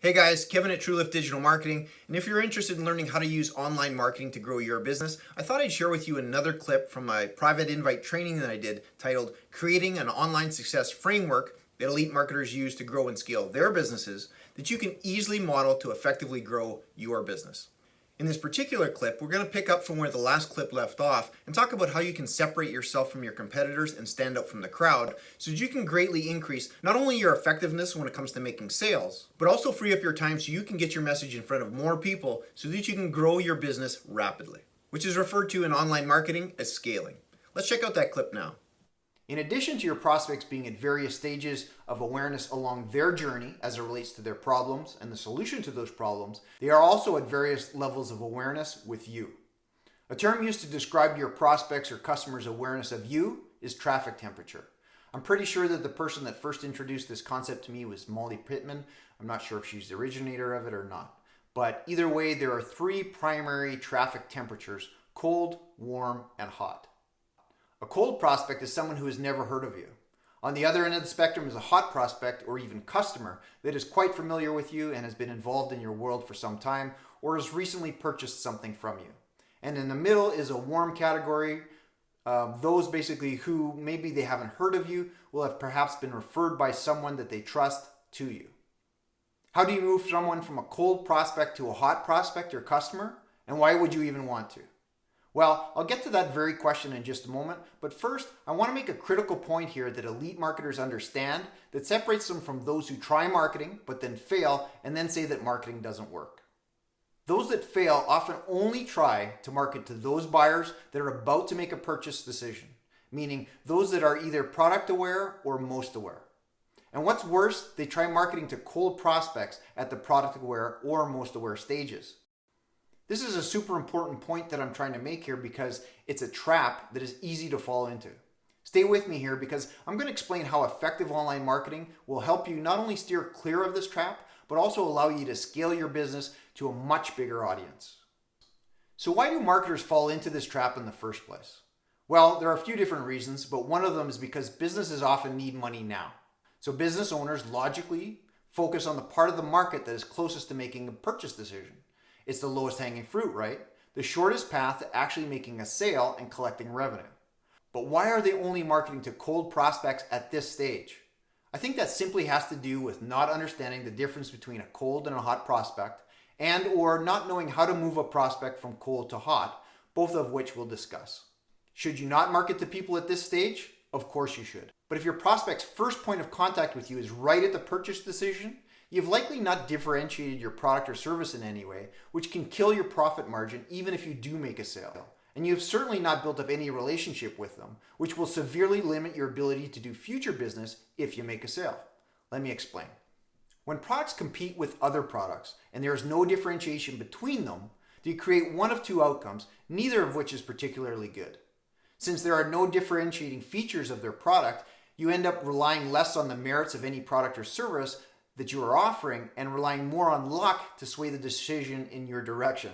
Hey guys, Kevin at TrueLift Digital Marketing, and if you're interested in learning how to use online marketing to grow your business, I thought I'd share with you another clip from my private invite training that I did titled Creating an Online Success Framework that Elite Marketers Use to Grow and Scale Their Businesses that you can easily model to effectively grow your business. In this particular clip, we're going to pick up from where the last clip left off and talk about how you can separate yourself from your competitors and stand out from the crowd so that you can greatly increase not only your effectiveness when it comes to making sales, but also free up your time so you can get your message in front of more people so that you can grow your business rapidly, which is referred to in online marketing as scaling. Let's check out that clip now. In addition to your prospects being at various stages of awareness along their journey as it relates to their problems and the solution to those problems, they are also at various levels of awareness with you. A term used to describe your prospects or customers' awareness of you is traffic temperature. I'm pretty sure that the person that first introduced this concept to me was Molly Pittman. I'm not sure if she's the originator of it or not. But either way, there are three primary traffic temperatures: cold, warm, and hot. A cold prospect is someone who has never heard of you. On the other end of the spectrum is a hot prospect or even customer that is quite familiar with you and has been involved in your world for some time or has recently purchased something from you. And in the middle is a warm category, those basically who maybe they haven't heard of you, will have perhaps been referred by someone that they trust to you. How do you move someone from a cold prospect to a hot prospect or customer? And why would you even want to? Well, I'll get to that very question in just a moment, but first, I want to make a critical point here that elite marketers understand that separates them from those who try marketing but then fail and then say that marketing doesn't work. Those that fail often only try to market to those buyers that are about to make a purchase decision, meaning those that are either product aware or most aware. And what's worse, they try marketing to cold prospects at the product aware or most aware stages. This is a super important point that I'm trying to make here because it's a trap that is easy to fall into. Stay with me here because I'm going to explain how effective online marketing will help you not only steer clear of this trap, but also allow you to scale your business to a much bigger audience. So why do marketers fall into this trap in the first place? Well, there are a few different reasons, but one of them is because businesses often need money now. So business owners logically focus on the part of the market that is closest to making a purchase decision. It's the lowest hanging fruit, right? The shortest path to actually making a sale and collecting revenue. But why are they only marketing to cold prospects at this stage? I think that simply has to do with not understanding the difference between a cold and a hot prospect and or not knowing how to move a prospect from cold to hot, both of which we'll discuss. Should you not market to people at this stage? Of course you should. But if your prospect's first point of contact with you is right at the purchase decision, you've likely not differentiated your product or service in any way, which can kill your profit margin even if you do make a sale. And you've certainly not built up any relationship with them, which will severely limit your ability to do future business if you make a sale. Let me explain. When products compete with other products and there is no differentiation between them, you create one of two outcomes, neither of which is particularly good. Since there are no differentiating features of their product, you end up relying less on the merits of any product or service that you are offering and relying more on luck to sway the decision in your direction.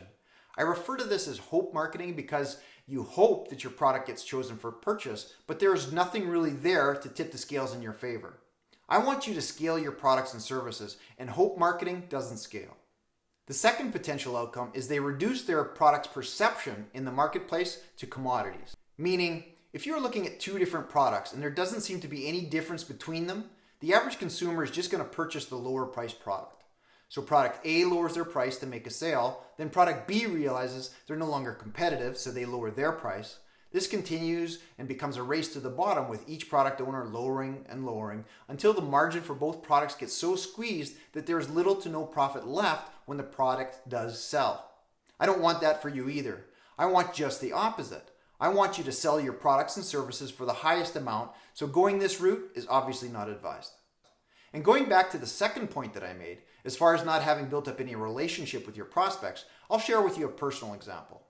I refer to this as hope marketing because you hope that your product gets chosen for purchase, but there is nothing really there to tip the scales in your favor. I want you to scale your products and services, and hope marketing doesn't scale. The second potential outcome is they reduce their product's perception in the marketplace to commodities. Meaning, if you're looking at two different products and there doesn't seem to be any difference between them, the average consumer is just going to purchase the lower priced product. So product A lowers their price to make a sale, then product B realizes they're no longer competitive, so they lower their price. This continues and becomes a race to the bottom with each product owner lowering and lowering until the margin for both products gets so squeezed that there is little to no profit left when the product does sell. I don't want that for you either. I want just the opposite. I want you to sell your products and services for the highest amount, so going this route is obviously not advised. And going back to the second point that I made, as far as not having built up any relationship with your prospects, I'll share with you a personal example.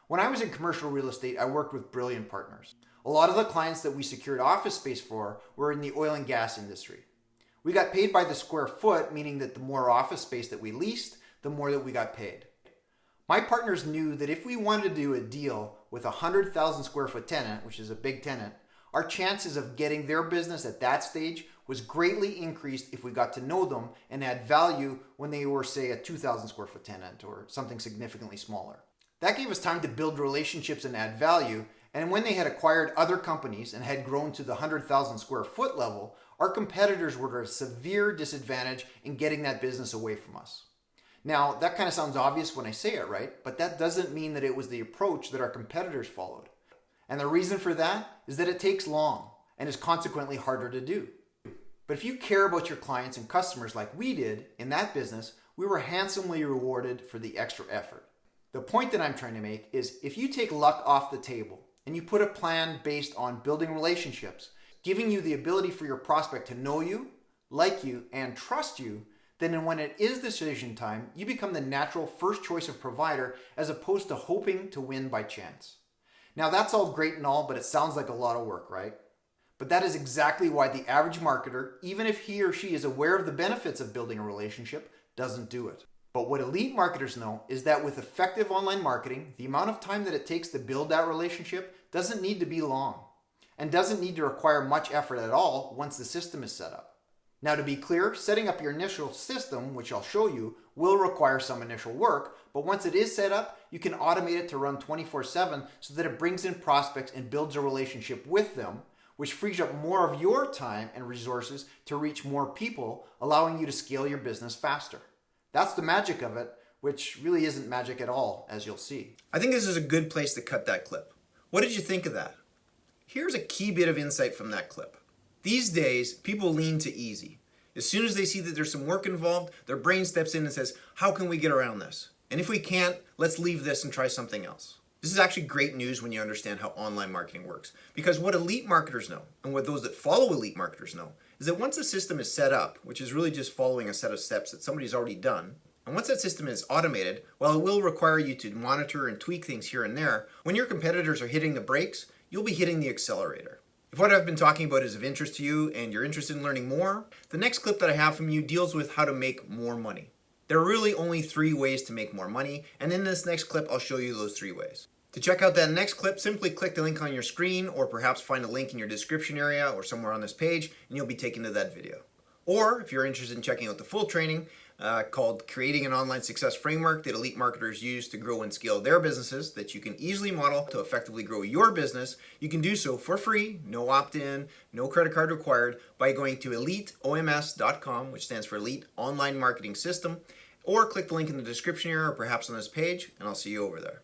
When I was in commercial real estate, I worked with brilliant partners. A lot of the clients that we secured office space for were in the oil and gas industry. We got paid by the square foot, meaning that the more office space that we leased, the more that we got paid. My partners knew that if we wanted to do a deal with a 100,000 square foot tenant, which is a big tenant, our chances of getting their business at that stage was greatly increased if we got to know them and add value when they were, say, a 2,000 square foot tenant or something significantly smaller. That gave us time to build relationships and add value, and when they had acquired other companies and had grown to the 100,000 square foot level, our competitors were at a severe disadvantage in getting that business away from us. Now, that kind of sounds obvious when I say it, right? But that doesn't mean that it was the approach that our competitors followed. And the reason for that is that it takes long and is consequently harder to do. But if you care about your clients and customers like we did in that business, we were handsomely rewarded for the extra effort. The point that I'm trying to make is if you take luck off the table and you put a plan based on building relationships, giving you the ability for your prospect to know you, like you, and trust you, then when it is decision time, you become the natural first choice of provider as opposed to hoping to win by chance. Now that's all great and all, but it sounds like a lot of work, right? But that is exactly why the average marketer, even if he or she is aware of the benefits of building a relationship, doesn't do it. But what elite marketers know is that with effective online marketing, the amount of time that it takes to build that relationship doesn't need to be long and doesn't need to require much effort at all once the system is set up. Now, to be clear, setting up your initial system, which I'll show you, will require some initial work, but once it is set up, you can automate it to run 24/7 so that it brings in prospects and builds a relationship with them, which frees up more of your time and resources to reach more people, allowing you to scale your business faster. That's the magic of it, which really isn't magic at all, as you'll see. I think this is a good place to cut that clip. What did you think of that? Here's a key bit of insight from that clip. These days, people lean to easy. As soon as they see that there's some work involved, their brain steps in and says, how can we get around this? And if we can't, let's leave this and try something else. This is actually great news when you understand how online marketing works. Because what elite marketers know, and what those that follow elite marketers know, is that once a system is set up, which is really just following a set of steps that somebody's already done, and once that system is automated, while it will require you to monitor and tweak things here and there, when your competitors are hitting the brakes, you'll be hitting the accelerator. If what I've been talking about is of interest to you and you're interested in learning more, the next clip that I have from you deals with how to make more money. There are really only 3 ways to make more money, and in this next clip I'll show you those 3 ways. To check out that next clip, simply click the link on your screen or perhaps find a link in your description area or somewhere on this page and you'll be taken to that video. Or if you're interested in checking out the full training called Creating an Online Success Framework that elite marketers use to grow and scale their businesses that you can easily model to effectively grow your business, you can do so for free, no opt-in, no credit card required, by going to eliteoms.com, which stands for Elite Online Marketing System, or click the link in the description area or perhaps on this page, and I'll see you over there.